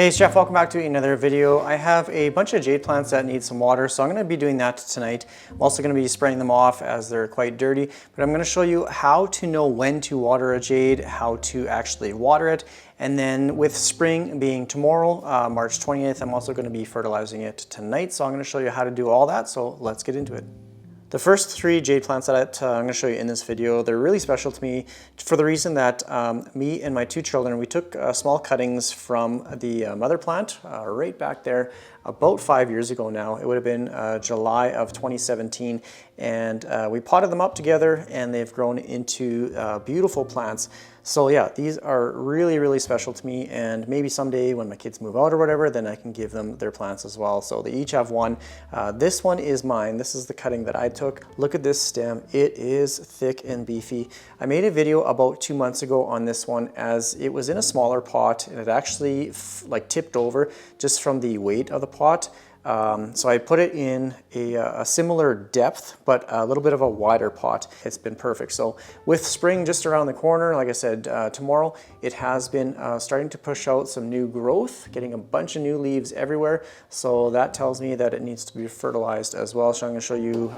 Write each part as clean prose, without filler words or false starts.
Hey, it's Jeff, welcome back to another video. I have a bunch of jade plants that need some water, so I'm going to be doing that tonight. I'm also going to be spraying them off as they're quite dirty, but I'm going to show you how to know when to water a jade, how to actually water it, and then with spring being tomorrow, March 20th, I'm also going to be fertilizing it tonight, so I'm going to show you how to do all that, so let's get into it. The first three jade plants that I'm going to show you in this video, they're really special to me for the reason that me and my two children, we took small cuttings from the mother plant right back there about 5 years ago now. It would have been July of 2017, and we potted them up together and they've grown into beautiful plants. So yeah, these are really, really special to me, and maybe someday when my kids move out or whatever, then I can give them their plants as well. So they each have one. This one is mine. This is the cutting that I took. Look at this stem. It is thick and beefy. I made a video about 2 months ago on this one as it was in a smaller pot and it actually like tipped over just from the weight of the pot. So I put it in a similar depth, but a little bit of a wider pot. It's been perfect. So with spring just around the corner, like I said, tomorrow, it has been starting to push out some new growth, getting a bunch of new leaves everywhere. So that tells me that it needs to be fertilized as well. So I'm going to show you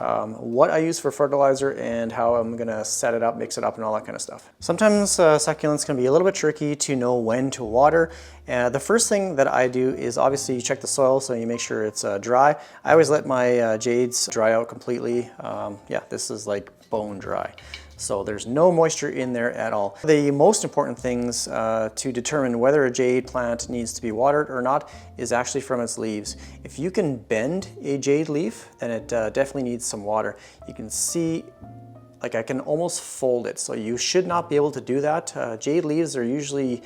what I use for fertilizer and how I'm going to set it up, mix it up, and all that kind of stuff. Sometimes succulents can be a little bit tricky to know when to water. The first thing that I do is obviously you check the soil, so you make sure it's dry. I always let my jades dry out completely. Yeah, this is like bone dry. So there's no moisture in there at all. The most important things to determine whether a jade plant needs to be watered or not is actually from its leaves. If you can bend a jade leaf, then it definitely needs some water. You can see like I can almost fold it, so you should not be able to do that. Jade leaves are usually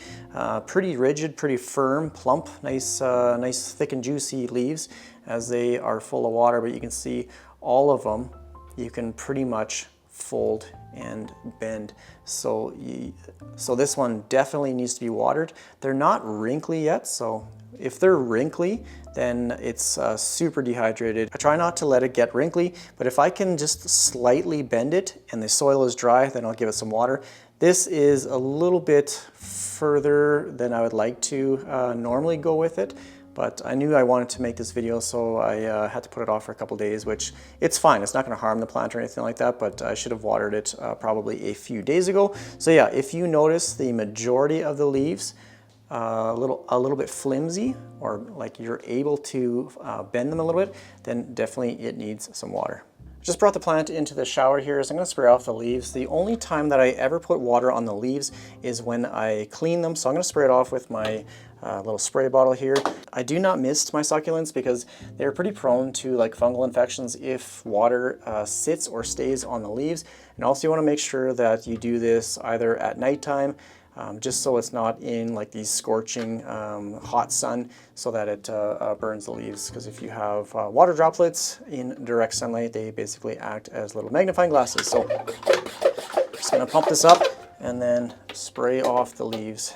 pretty rigid, pretty firm, plump, nice thick and juicy leaves as they are full of water, but you can see all of them you can pretty much fold and bend. So this one definitely needs to be watered. They're not wrinkly yet, so if they're wrinkly, then it's super dehydrated. I try not to let it get wrinkly, but if I can just slightly bend it and the soil is dry, then I'll give it some water. This is a little bit further than I would like to normally go with it, but I knew I wanted to make this video, so I had to put it off for a couple days, which it's fine. It's not going to harm the plant or anything like that, but I should have watered it probably a few days ago. So yeah, if you notice the majority of the leaves a little bit flimsy, or like you're able to bend them a little bit, then definitely it needs some water. Just brought the plant into the shower here, so I'm going to spray off the leaves. The only time that I ever put water on the leaves is when I clean them, so I'm going to spray it off with my little spray bottle here. I do not mist my succulents because they're pretty prone to like fungal infections if water sits or stays on the leaves. And also you want to make sure that you do this either at nighttime, just so it's not in like these scorching hot sun, so that it burns the leaves, because if you have water droplets in direct sunlight, they basically act as little magnifying glasses. So just going to pump this up and then spray off the leaves.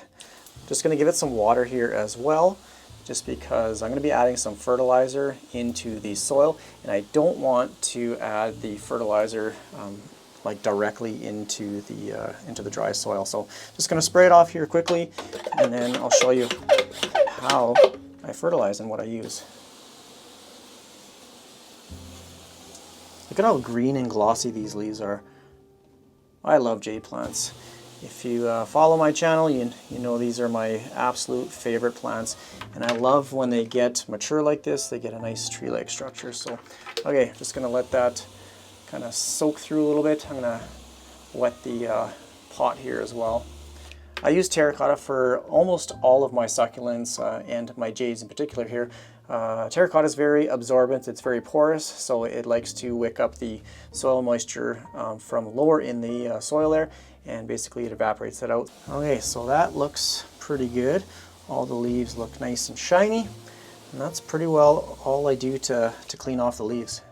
Just going to give it some water here as well, just because I'm going to be adding some fertilizer into the soil, and I don't want to add the fertilizer like directly into the dry soil. So just going to spray it off here quickly, and then I'll show you how I fertilize and what I use. Look at how green and glossy these leaves are. I love jade plants. If you follow my channel, you know these are my absolute favorite plants, and I love when they get mature like this. They get a nice tree-like structure. So okay, just going to let that kind of soak through a little bit. I'm going to wet the pot here as well. I use terracotta for almost all of my succulents and my jades in particular here. Terracotta is very absorbent, it's very porous, so it likes to wick up the soil moisture from lower in the soil there, and basically it evaporates it out. Okay, so that looks pretty good. All the leaves look nice and shiny, and that's pretty well all I do to clean off the leaves.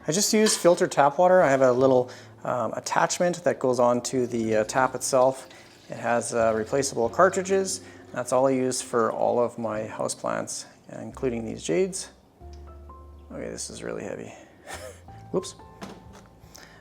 I just use filtered tap water. I have a little attachment that goes onto the tap itself. It has replaceable cartridges. That's all I use for all of my houseplants, including these jades. Okay, this is really heavy. Whoops.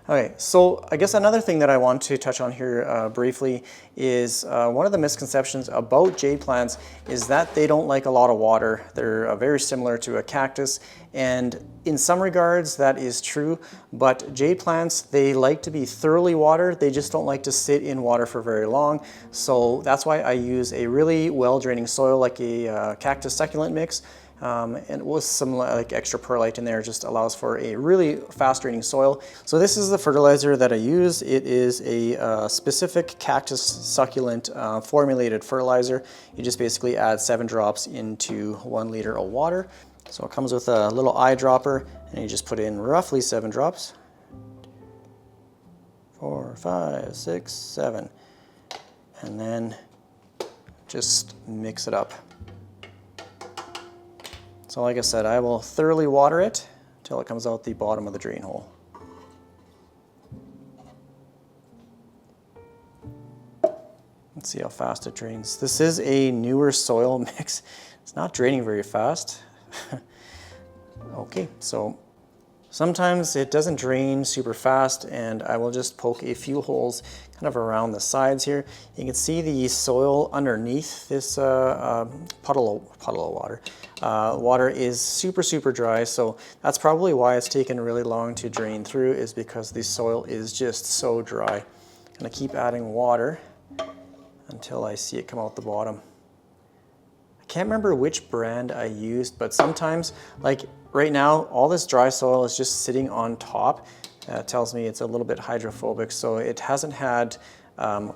Okay, so I guess another thing that I want to touch on here briefly is one of the misconceptions about jade plants is that they don't like a lot of water. They're very similar to a cactus, and in some regards that is true, but jade plants, they like to be thoroughly watered. They just don't like to sit in water for very long. So that's why I use a really well draining soil like a cactus succulent mix. And with some like extra perlite in there, just allows for a really fast draining soil. So this is the fertilizer that I use. It is a specific cactus succulent formulated fertilizer. You just basically add 7 drops into 1 liter of water. So it comes with a little eyedropper, and you just put in roughly 7 drops. 4, 5, 6, 7. And then just mix it up. So like I said, I will thoroughly water it until it comes out the bottom of the drain hole. Let's see how fast it drains. This is a newer soil mix. It's not draining very fast. Okay, so sometimes it doesn't drain super fast, and I will just poke a few holes kind of around the sides here. You can see the soil underneath this puddle of water. Water is super dry, so that's probably why it's taken really long to drain through, is because the soil is just so dry. I'm gonna keep adding water until I see it come out the bottom. I can't remember which brand I used, but sometimes, like right now, all this dry soil is just sitting on top. It tells me it's a little bit hydrophobic, so it hasn't had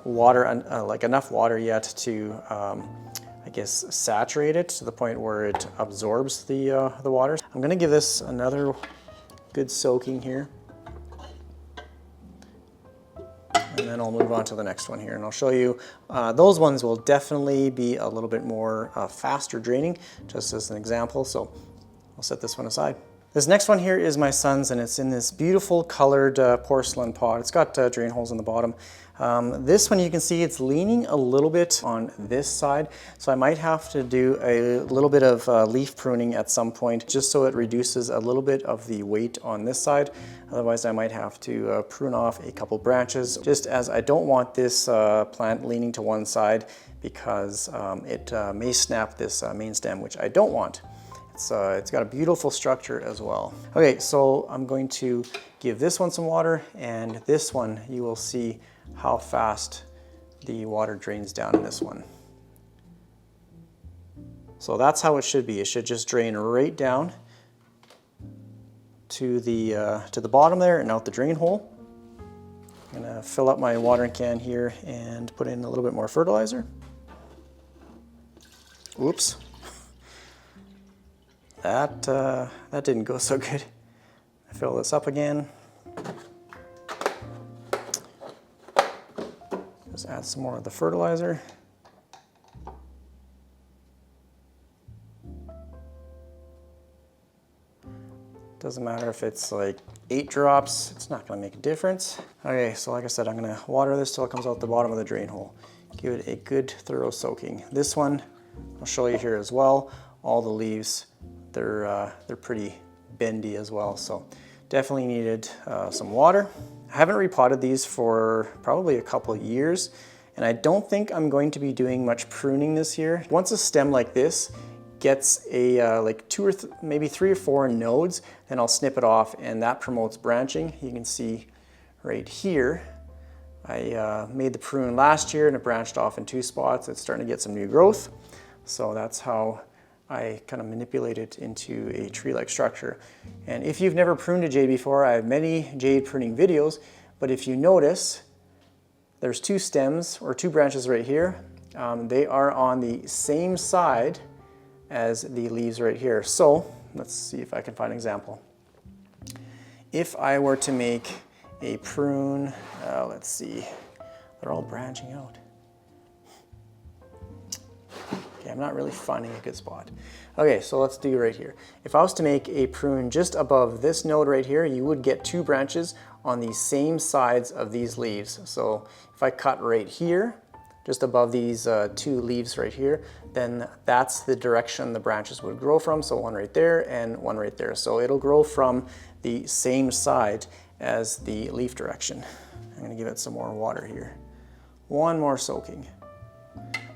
water, like enough water yet to, I guess, saturate it to the point where it absorbs the water. I'm gonna give this another good soaking here. And then I'll move on to the next one here, and I'll show you, those ones will definitely be a little bit more faster draining, just as an example. So I'll set this one aside. This next one here is my son's, and it's in this beautiful colored porcelain pot. It's got drain holes in the bottom. This one, you can see it's leaning a little bit on this side, so I might have to do a little bit of leaf pruning at some point, just so it reduces a little bit of the weight on this side. Otherwise, I might have to prune off a couple branches, just as I don't want this plant leaning to one side, because it may snap this main stem, which I don't want. It's got a beautiful structure as well. Okay, so I'm going to give this one some water, and this one, you will see how fast the water drains down in this one. So that's how it should be. It should just drain right down to the bottom there and out the drain hole. I'm gonna fill up my watering can here and put in a little bit more fertilizer. Oops. That didn't go so good. I fill this up again. Just add some more of the fertilizer. Doesn't matter if it's like 8 drops, it's not gonna make a difference. Okay, so like I said, I'm gonna water this till it comes out the bottom of the drain hole. Give it a good thorough soaking. This one, I'll show you here as well. All the leaves, they're pretty bendy as well, so definitely needed some water. I haven't repotted these for probably a couple of years, and I don't think I'm going to be doing much pruning this year. Once a stem like this gets a like 2 or maybe 3 or 4 nodes, then I'll snip it off, and that promotes branching. You can see right here, I made the prune last year and it branched off in 2 spots. It's starting to get some new growth, so that's how I kind of manipulate it into a tree-like structure. And if you've never pruned a jade before, I have many jade pruning videos, but if you notice, there's 2 stems or 2 branches right here. They are on the same side as the leaves right here. So let's see if I can find an example. If I were to make a prune, let's see, they're all branching out. Okay, I'm not really finding a good spot. Okay, so let's do right here. If I was to make a prune just above this node right here, you would get 2 branches on the same sides of these leaves. So if I cut right here, just above these 2 leaves right here, then that's the direction the branches would grow from. So one right there and one right there. So it'll grow from the same side. as the leaf direction. I'm going to give it some more water here. One more soaking.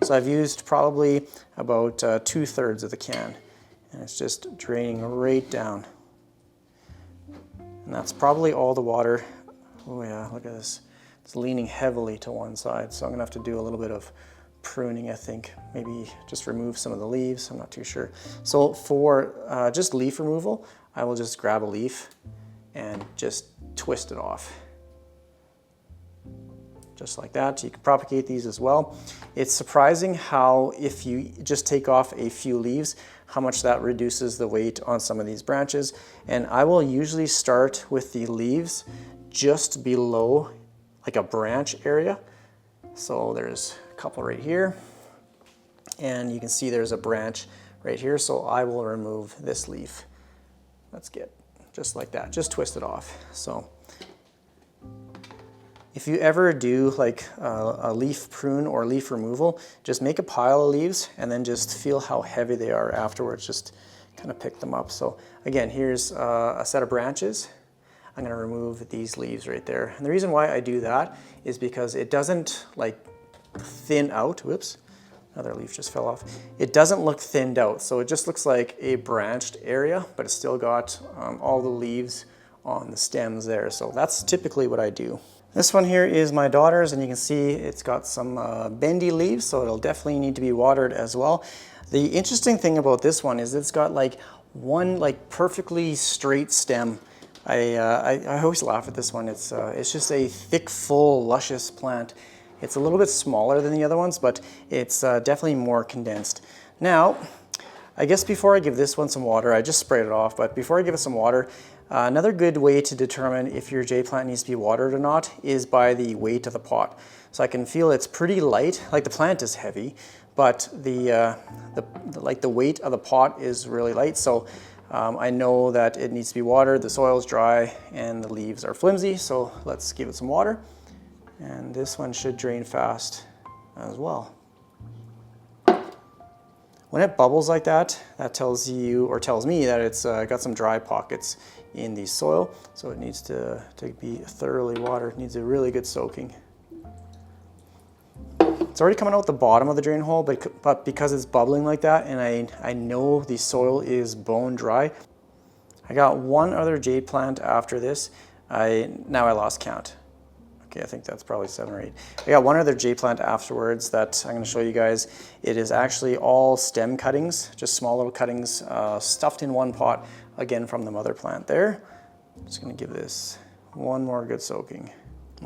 So I've used probably about 2/3 of the can, and it's just draining right down. And that's probably all the water. Oh yeah, look at this. It's leaning heavily to one side, so I'm gonna have to do a little bit of pruning, I think. Maybe just remove some of the leaves, I'm not too sure. So for just leaf removal, I will just grab a leaf and just twist it off. Just like that. You can propagate these as well. It's surprising how if you just take off a few leaves, how much that reduces the weight on some of these branches. And I will usually start with the leaves just below like a branch area. So there's a couple right here, and you can see there's a branch right here. So I will remove this leaf. Let's get just like that, just twist it off. So if you ever do like a leaf prune or leaf removal, just make a pile of leaves and then just feel how heavy they are afterwards. Just kind of pick them up. So again, here's a set of branches. I'm going to remove these leaves right there. And the reason why I do that is because it doesn't like thin out. Whoops, another leaf just fell off. It doesn't look thinned out. So it just looks like a branched area, but it's still got all the leaves on the stems there. So that's typically what I do. This one here is my daughter's, and you can see it's got some bendy leaves, so it'll definitely need to be watered as well. The interesting thing about this one is it's got like one like perfectly straight stem. I always laugh at this one. It's just a thick, full, luscious plant. It's a little bit smaller than the other ones, but it's definitely more condensed. Now, I guess before I give this one some water, I just sprayed it off, but before I give it some water, another good way to determine if your jade plant needs to be watered or not is by the weight of the pot. So I can feel it's pretty light, like the plant is heavy, but the weight of the pot is really light. So I know that it needs to be watered, the soil's dry, and the leaves are flimsy. So let's give it some water. And this one should drain fast as well. When it bubbles like that, that tells you, or tells me, that it's got some dry pockets in the soil, so it needs to be thoroughly watered. It needs a really good soaking. It's already coming out the bottom of the drain hole, but because it's bubbling like that, and I know the soil is bone dry, I got one other jade plant after this. Now I lost count. Okay, I think that's probably 7 or 8. I got one other jade plant afterwards that I'm going to show you guys. It is actually all stem cuttings, just small little cuttings stuffed in one pot, again from the mother plant there. I'm just going to give this one more good soaking.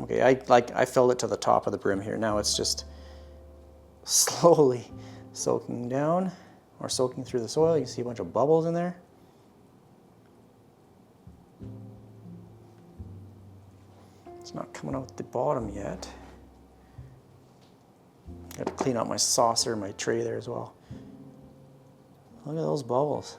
Okay, I filled it to the top of the brim here. Now it's just slowly soaking down or soaking through the soil. You can see a bunch of bubbles in there. It's not coming out the bottom yet. Got to clean out my saucer, my tray there as well. Look at those bubbles.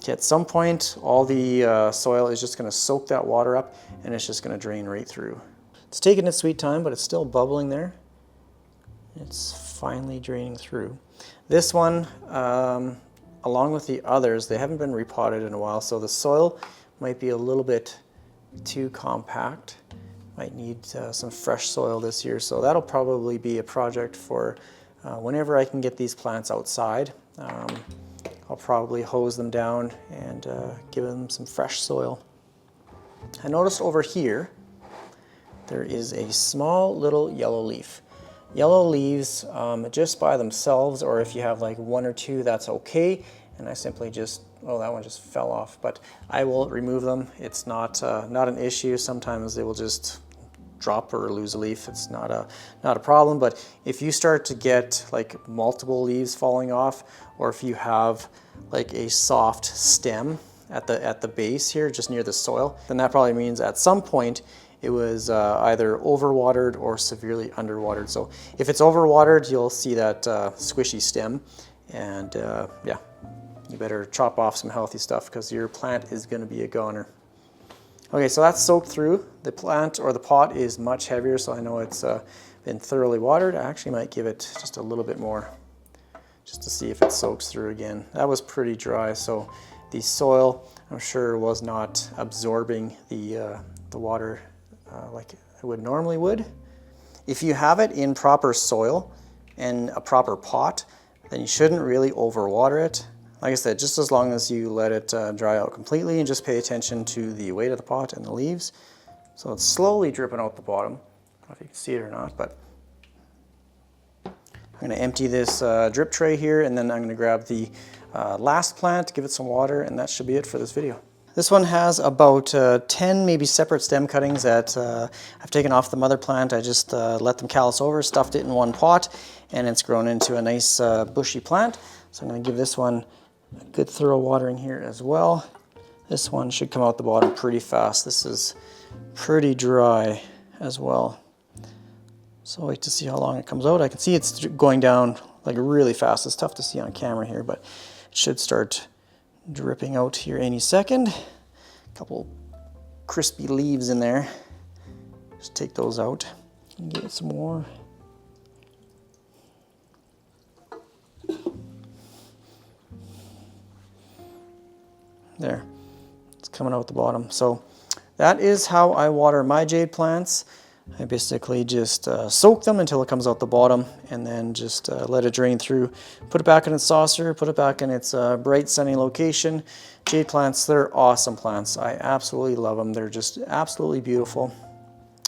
Okay, at some point, all the soil is just going to soak that water up, and it's just going to drain right through. It's taking its sweet time, but it's still bubbling there. It's finally draining through. This one, along with the others, they haven't been repotted in a while, so the soil might be a little bit too compact. Might need some fresh soil this year, so that'll probably be a project for whenever I can get these plants outside. I'll probably hose them down and give them some fresh soil. I noticed over here there is a small little yellow leaf. Yellow leaves just by themselves, or if you have like 1 or 2, that's okay. And I simply just, oh, that one just fell off, but I will remove them. It's not an issue. Sometimes they will just drop or lose a leaf. It's not a problem. But if you start to get like multiple leaves falling off, or if you have like a soft stem at the base here, just near the soil, then that probably means at some point it was either overwatered or severely underwatered. So if it's overwatered, you'll see that squishy stem, and yeah, you better chop off some healthy stuff because your plant is going to be a goner. Okay, so that's soaked through. The plant or the pot is much heavier, so I know it's been thoroughly watered. I actually might give it just a little bit more just to see if it soaks through again. That was pretty dry, so the soil, I'm sure, was not absorbing the water like it normally would. If you have it in proper soil and a proper pot, then you shouldn't really overwater it. Like I said, just as long as you let it dry out completely and just pay attention to the weight of the pot and the leaves. So it's slowly dripping out the bottom. I don't know if you can see it or not, but I'm going to empty this drip tray here, and then I'm going to grab the last plant, give it some water, and that should be it for this video. This one has about 10 maybe separate stem cuttings that I've taken off the mother plant. I just let them callus over, stuffed it in one pot, and it's grown into a nice bushy plant. So I'm going to give this one a good thorough watering here as well. This one should come out the bottom pretty fast. This is pretty dry as well. So I'll wait to see how long it comes out. I can see it's going down like really fast. It's tough to see on camera here, but it should start dripping out here any second. A couple crispy leaves in there. Just take those out and give it some more. There, it's coming out the bottom. So that is how I water my jade plants. I basically just soak them until it comes out the bottom, and then just let it drain through. Put it back in its saucer, put it back in its bright sunny location. Jade plants, they're awesome plants. I absolutely love them. They're just absolutely beautiful.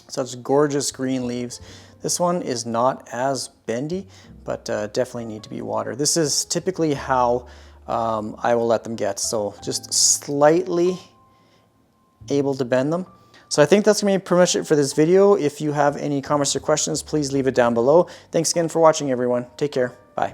Such gorgeous green leaves. This one is not as bendy, but definitely need to be watered. This is typically how I will let them get. So just slightly able to bend them. So I think that's going to be pretty much it for this video. If you have any comments or questions, please leave it down below. Thanks again for watching, everyone. Take care. Bye.